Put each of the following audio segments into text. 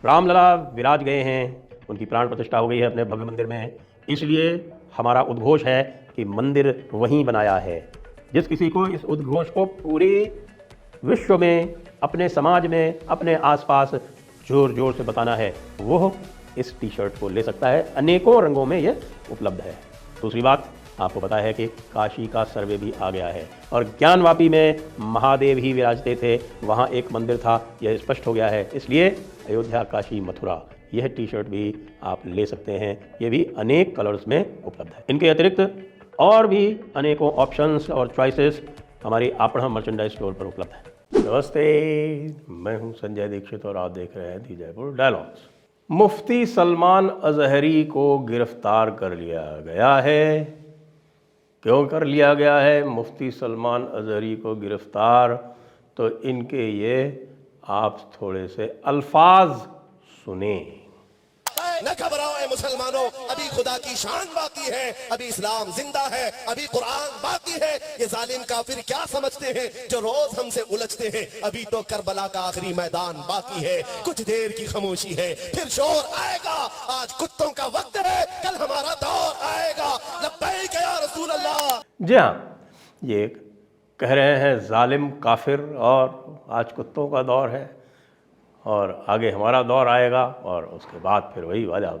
रामलला विराज गए हैं, उनकी प्राण प्रतिष्ठा हो गई है अपने भव्य मंदिर में, इसलिए हमारा उद्घोष है कि मंदिर वहीं बनाया है। जिस किसी को इस उद्घोष को पूरे विश्व में, अपने समाज में, अपने आसपास जोर जोर से बताना है, वो इस टी शर्ट को ले सकता है। अनेकों रंगों में ये उपलब्ध है। दूसरी बात, आपको पता है कि काशी का सर्वे भी आ गया है और ज्ञानवापी में महादेव ही विराजते थे, वहाँ एक मंदिर था, यह स्पष्ट हो गया है। इसलिए अयोध्या, काशी, मथुरा, यह टी शर्ट भी आप ले सकते हैं। ये भी अनेक कलर्स में उपलब्ध है। इनके अतिरिक्त और भी अनेकों ऑप्शंस और चॉइसेस हमारी आपड़ा मर्चेंडाइज स्टोर पर उपलब्ध है। नमस्ते, मैं हूं संजय दीक्षित और आप देख रहे हैं दी जयपुर डायलॉग्स। मुफ्ती सलमान अजहरी को गिरफ्तार कर लिया गया है। क्यों कर लिया गया है मुफ्ती सलमान अजहरी को गिरफ्तार? तो इनके ये आप थोड़े से अल्फाज सुने। न घबराओ ऐ मुसलमानों, अभी खुदा की शान बाकी है, अभी इस्लाम जिंदा है, अभी कुरान बाकी है। ये जालिम काफिर क्या समझते हैं जो रोज हमसे उलझते हैं? अभी तो करबला का आखिरी मैदान बाकी है, कुछ देर की खामोशी है, फिर शोर आएगा। आज कुत्तों का वक्त है, कल हमारा दौर आएगा। लब्बैक या रसूल अल्लाह। जी हाँ, ये कह रहे हैं जालिम काफिर और आज कुत्तों का दौर है और आगे हमारा दौर आएगा। और उसके बाद फिर वही वाला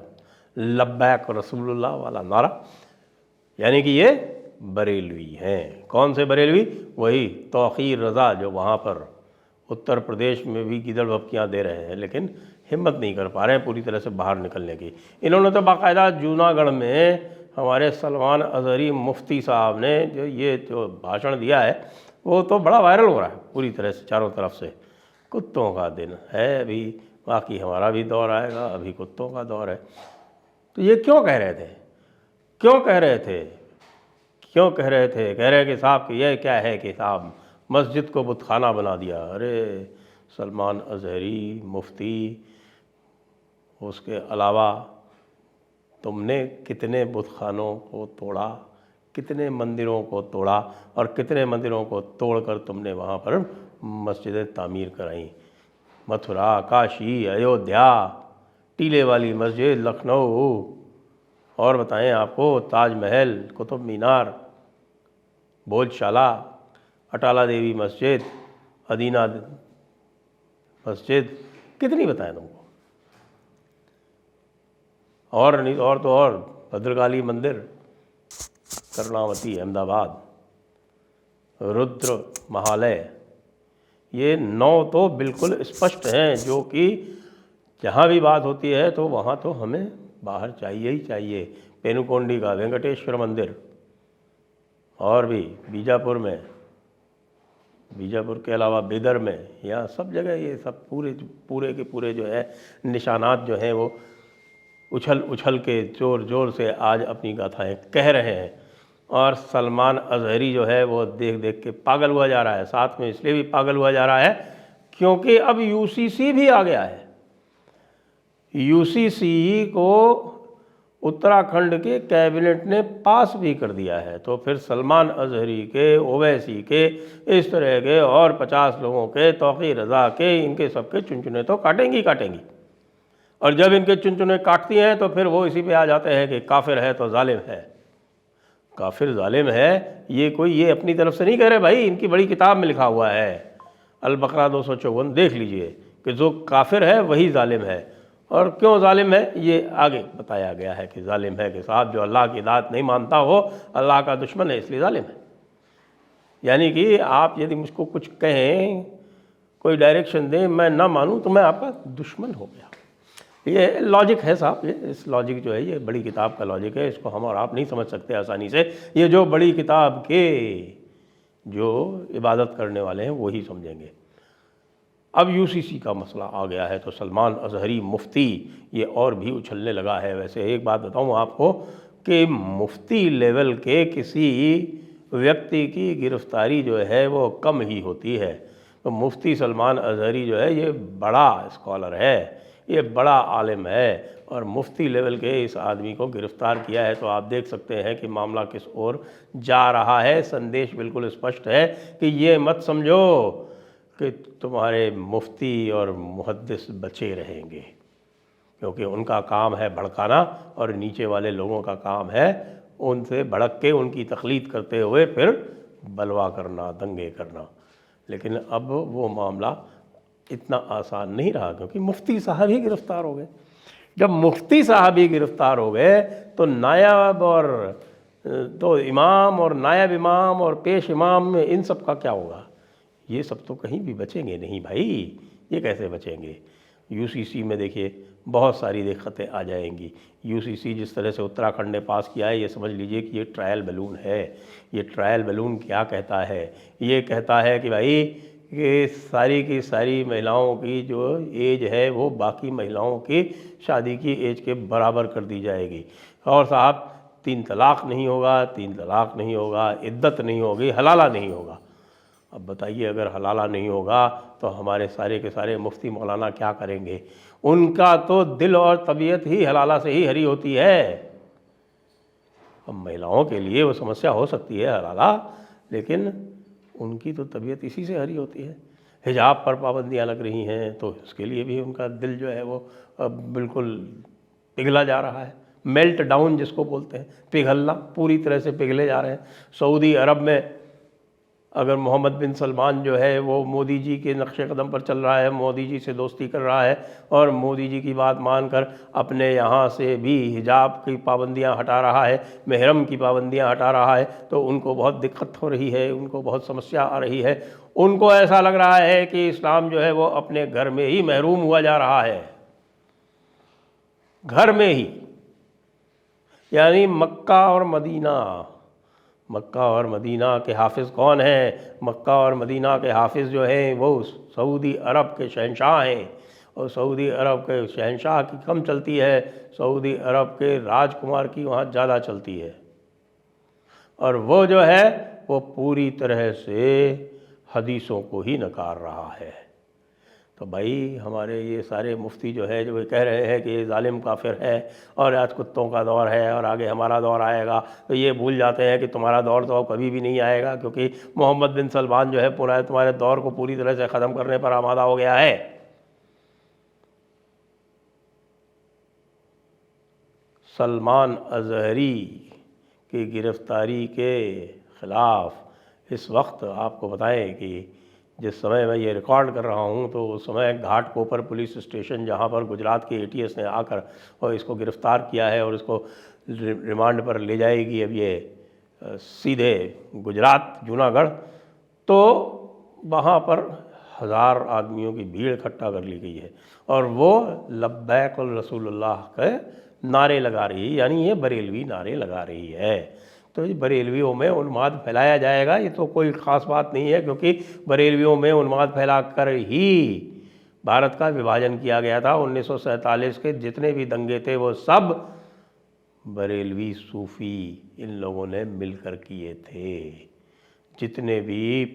लब्बैक रसूलुल्लाह वाला नारा, यानी कि ये बरेलवी हैं। कौन से बरेलवी? वही तौक़ीर रज़ा जो वहाँ पर उत्तर प्रदेश में भी गिदड़ भपकियाँ दे रहे हैं, लेकिन हिम्मत नहीं कर पा रहे हैं पूरी तरह से बाहर निकलने की। इन्होंने तो बाकायदा जूनागढ़ में हमारे सलमान अजहरी मुफ्ती साहब ने जो भाषण दिया है, वो तो बड़ा वायरल हो रहा है पूरी तरह से चारों तरफ से। कुत्तों का दिन है अभी, बाकी हमारा भी दौर आएगा, अभी कुत्तों का दौर है। तो ये क्यों कह रहे थे? क्यों कह रहे थे? क्यों कह रहे थे? कह रहे कि साहब ये क्या है कि साहब मस्जिद को बुतखाना बना दिया। अरे सलमान अजहरी मुफ्ती, उसके अलावा तुमने कितने बुतखानों को तोड़ा, कितने मंदिरों को तोड़ा और कितने मंदिरों को तोड़कर तुमने वहाँ पर मस्जिदें तामीर कराई। मथुरा, काशी, अयोध्या, टीले वाली मस्जिद, लखनऊ, और बताएं आपको ताजमहल, कुतुब मीनार, भोजशाला, अटाला देवी मस्जिद, अदीना मस्जिद, कितनी बताएं तुमको? और नहीं और तो और भद्रकाली मंदिर, कर्णावती अहमदाबाद, रुद्र महालय, ये 9 तो बिल्कुल स्पष्ट हैं, जो कि जहाँ भी बात होती है तो वहाँ तो हमें बाहर चाहिए ही चाहिए। पेनुकोंडी का वेंकटेश्वर मंदिर, और भी बीजापुर में, बीजापुर के अलावा बिदर में, यहाँ सब जगह ये सब पूरे के पूरे जो है निशानात जो हैं वो उछल उछल के जोर जोर से आज अपनी गाथाएँ कह रहे हैं। और सलमान अजहरी जो है वो देख देख के पागल हुआ जा रहा है। साथ में इसलिए भी पागल हुआ जा रहा है क्योंकि अब यूसीसी भी आ गया है। यूसीसी को उत्तराखंड के कैबिनेट ने पास भी कर दिया है। तो फिर सलमान अजहरी के, ओवैसी के, इस तरह के और 50 लोगों के, तौक़ीर रज़ा के, इनके सबके चुनचुने तो काटेंगी काटेंगी। और जब इनके चुनचुने काटती हैं तो फिर वो इसी पे आ जाते हैं कि काफिर है तो जालिम है। काफिर जालिम है ये अपनी तरफ से नहीं कह रहे भाई, इनकी बड़ी किताब में लिखा हुआ है, अल-बकरा 254, देख लीजिए कि जो काफिर है वही जालिम है। और क्यों जालिम है ये आगे बताया गया है कि जालिम है कि साहब जो अल्लाह की दात नहीं मानता हो, अल्लाह का दुश्मन है, इसलिए जालिम है। यानी कि आप यदि मुझको कुछ कहें, कोई डायरेक्शन दें, मैं ना मानूँ तो मैं आपका दुश्मन हो गया। ये लॉजिक है साहब, ये इस लॉजिक जो है ये बड़ी किताब का लॉजिक है, इसको हम और आप नहीं समझ सकते आसानी से। ये जो बड़ी किताब के जो इबादत करने वाले हैं वही समझेंगे। अब यूसीसी का मसला आ गया है तो सलमान अजहरी मुफ्ती ये और भी उछलने लगा है। वैसे एक बात बताऊं आपको कि मुफ्ती लेवल के किसी व्यक्ति की गिरफ्तारी जो है वो कम ही होती है। तो मुफ्ती सलमान अजहरी जो है ये बड़ा स्कॉलर है, ये बड़ा आलिम है, और मुफ्ती लेवल के इस आदमी को गिरफ़्तार किया है। तो आप देख सकते हैं कि मामला किस ओर जा रहा है। संदेश बिल्कुल स्पष्ट है कि ये मत समझो कि तुम्हारे मुफ्ती और मुहद्दिस बचे रहेंगे। क्योंकि उनका काम है भड़काना और नीचे वाले लोगों का काम है उनसे भड़क के उनकी तकलीद करते हुए फिर बलवा करना, दंगे करना। लेकिन अब वो मामला इतना आसान नहीं रहा, क्योंकि मुफ्ती साहब ही गिरफ़्तार हो गए। जब मुफ्ती साहब ही गिरफ़्तार हो गए तो नायब और तो इमाम और नायब इमाम और पेश इमाम में इन सब का क्या होगा? ये सब तो कहीं भी बचेंगे नहीं भाई, ये कैसे बचेंगे? यूसीसी में देखिए बहुत सारी दिक्कतें आ जाएंगी। यूसीसी जिस तरह से उत्तराखंड ने पास किया है, ये समझ लीजिए कि ये ट्रायल बैलून है। ये ट्रायल बैलून क्या कहता है? ये कहता है कि भाई कि सारी की सारी महिलाओं की जो एज है वो बाकी महिलाओं की शादी की एज के बराबर कर दी जाएगी। और साहब 3 तलाक नहीं होगा, 3 तलाक नहीं होगा, इद्दत नहीं होगी, हलाला नहीं होगा। अब बताइए, अगर हलाला नहीं होगा तो हमारे सारे के सारे मुफ्ती मौलाना क्या करेंगे? उनका तो दिल और तबीयत ही हलाला से ही हरी होती है। अब महिलाओं के लिए वो समस्या हो सकती है हलाला, लेकिन उनकी तो तबीयत इसी से हरी होती है। हिजाब पर पाबंदियां लग रही हैं तो इसके लिए भी उनका दिल जो है वो अब बिल्कुल पिघला जा रहा है। मेल्ट डाउन जिसको बोलते हैं, पिघलना, पूरी तरह से पिघले जा रहे हैं। सऊदी अरब में अगर मोहम्मद बिन सलमान जो है वो मोदी जी के नक्शे कदम पर चल रहा है, मोदी जी से दोस्ती कर रहा है और मोदी जी की बात मानकर अपने यहाँ से भी हिजाब की पाबंदियाँ हटा रहा है, महरम की पाबंदियाँ हटा रहा है, तो उनको बहुत दिक्कत हो रही है, उनको बहुत समस्या आ रही है। उनको ऐसा लग रहा है कि इस्लाम जो है वो अपने घर में ही महरूम हुआ जा रहा है, घर में ही। यानी मक्का और मदीना के हाफिज़ कौन हैं? मक्का और मदीना के हाफिज़ जो हैं वो सऊदी अरब के शहंशाह हैं। और सऊदी अरब के शहंशाह की कम चलती है, सऊदी अरब के राजकुमार की वहाँ ज़्यादा चलती है। और वो जो है वो पूरी तरह से हदीसों को ही नकार रहा है। तो भाई हमारे ये सारे मुफ्ती जो है जो कह रहे हैं कि ये जालिम काफिर है और आज कुत्तों का दौर है और आगे हमारा दौर आएगा, तो ये भूल जाते हैं कि तुम्हारा दौर तो कभी भी नहीं आएगा, क्योंकि मोहम्मद बिन सलमान जो है पूरा तुम्हारे दौर को पूरी तरह से ख़त्म करने पर आमादा हो गया है। सलमान अज़हरी की गिरफ़्तारी के ख़िलाफ़ इस वक्त आपको बताएं कि जिस समय मैं ये रिकॉर्ड कर रहा हूँ तो उस समय घाटकोपर पुलिस स्टेशन, जहाँ पर गुजरात के एटीएस ने आकर और इसको गिरफ़्तार किया है और इसको रिमांड पर ले जाएगी अब ये सीधे गुजरात, जूनागढ़, तो वहाँ पर 1000 आदमियों की भीड़ इकट्ठा कर ली गई है और वो लब्बैक रसूलुल्लाह के नारे लगा रही है, यानी ये बरेलवी नारे लगा रही है। तो बरेलवियों में उन्माद फैलाया जाएगा, ये तो कोई ख़ास बात नहीं है, क्योंकि बरेलवियों में उन्माद फैला कर ही भारत का विभाजन किया गया था। 1947 के जितने भी दंगे थे वो सब बरेलवी सूफ़ी इन लोगों ने मिलकर किए थे। जितने भी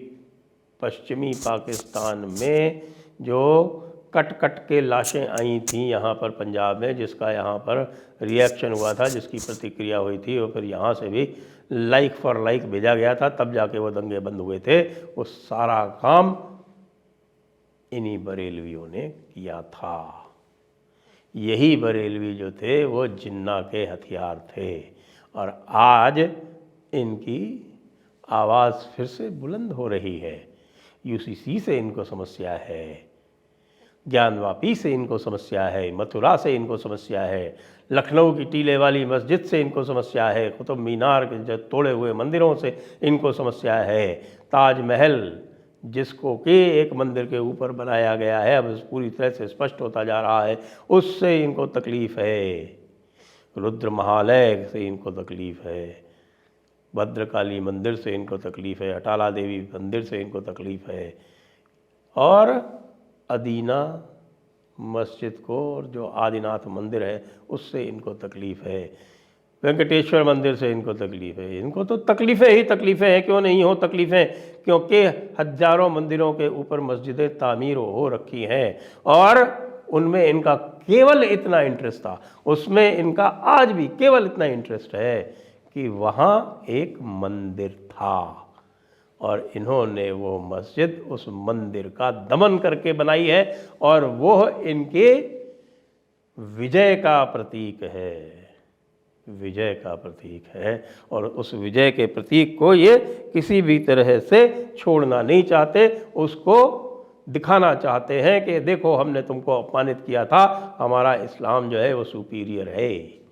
पश्चिमी पाकिस्तान में जो कट कट के लाशें आई थीं यहाँ पर पंजाब में, जिसका यहाँ पर रिएक्शन हुआ था, जिसकी प्रतिक्रिया हुई थी, और फिर यहाँ से भी लाइक फॉर लाइक भेजा गया था, तब जाके वो दंगे बंद हुए थे। वो सारा काम इन्हीं बरेलवियों ने किया था। यही बरेलवी जो थे वो जिन्ना के हथियार थे और आज इनकी आवाज़ फिर से बुलंद हो रही है। यूसीसी से इनको समस्या है, ज्ञानवापी से इनको समस्या है, मथुरा से इनको समस्या है, लखनऊ की टीले वाली मस्जिद से इनको समस्या है, कुतुब मीनार के जो तोड़े हुए मंदिरों से इनको समस्या है, ताजमहल जिसको कि एक मंदिर के ऊपर बनाया गया है, अब पूरी तरह से स्पष्ट होता जा रहा है, उससे इनको तकलीफ़ है, रुद्र महालय से इनको तकलीफ़ है, भद्रकाली मंदिर से इनको तकलीफ़ है, अटाला देवी मंदिर से इनको तकलीफ़ है, और अदीना मस्जिद को और जो आदिनाथ मंदिर है उससे इनको तकलीफ़ है, वेंकटेश्वर मंदिर से इनको तकलीफ़ है। इनको तो तकलीफ़ें ही तकलीफ़ें हैं, क्यों नहीं हो तकलीफ़ें? क्योंकि हज़ारों मंदिरों के ऊपर मस्जिदें तामीर हो रखी हैं और उनमें इनका केवल इतना इंटरेस्ट था, उसमें इनका आज भी केवल इतना इंटरेस्ट है कि वहाँ एक मंदिर था और इन्होंने वो मस्जिद उस मंदिर का दमन करके बनाई है और वो इनके विजय का प्रतीक है, विजय का प्रतीक है। और उस विजय के प्रतीक को ये किसी भी तरह से छोड़ना नहीं चाहते, उसको दिखाना चाहते हैं कि देखो हमने तुमको अपमानित किया था, हमारा इस्लाम जो है वो सुपीरियर है।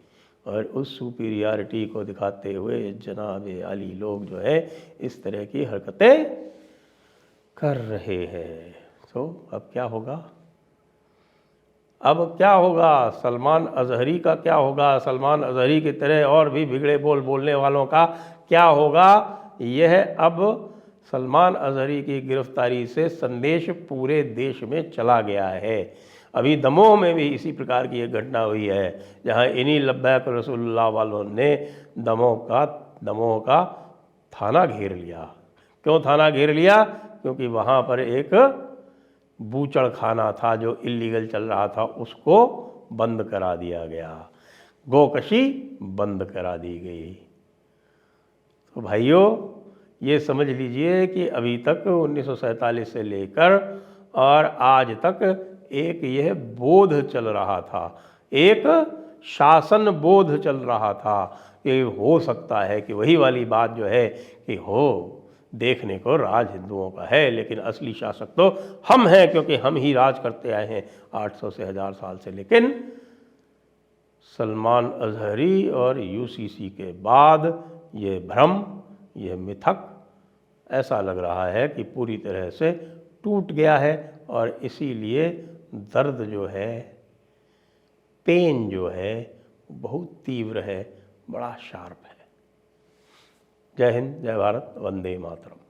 और उस सुपीरियरिटी को दिखाते हुए जनाब अली लोग जो है इस तरह की हरकतें कर रहे हैं। तो अब क्या होगा? अब क्या होगा? सलमान अज़हरी का क्या होगा? सलमान अज़हरी की तरह और भी बिगड़े बोल बोलने वालों का क्या होगा? यह अब सलमान अज़हरी की गिरफ्तारी से संदेश पूरे देश में चला गया है। अभी दमोह में भी इसी प्रकार की एक घटना हुई है, जहां इन्हीं लब्बैक रसूलुल्लाह वालों ने दमोह का थाना घेर लिया। क्यों थाना घेर लिया? क्योंकि वहाँ पर एक बूचड़ खाना था जो इल्लीगल चल रहा था, उसको बंद करा दिया गया, गोकशी बंद करा दी गई। तो भाइयों, ये समझ लीजिए कि अभी तक 1947 से लेकर और आज तक एक यह बोध चल रहा था, एक शासन बोध चल रहा था। ये हो सकता है कि वही वाली बात जो है कि हो, देखने को राज हिंदुओं का है, लेकिन असली शासक तो हम हैं, क्योंकि हम ही राज करते आए हैं 800 से 1000 साल से। लेकिन सलमान अज़हरी और यूसीसी के बाद ये भ्रम, ये मिथक ऐसा लग रहा है कि पूरी तरह से टूट गया है। और इसीलिए दर्द जो है, पेन जो है, बहुत तीव्र है, बड़ा शार्प है। जय हिंद, जय भारत, वंदे मातरम।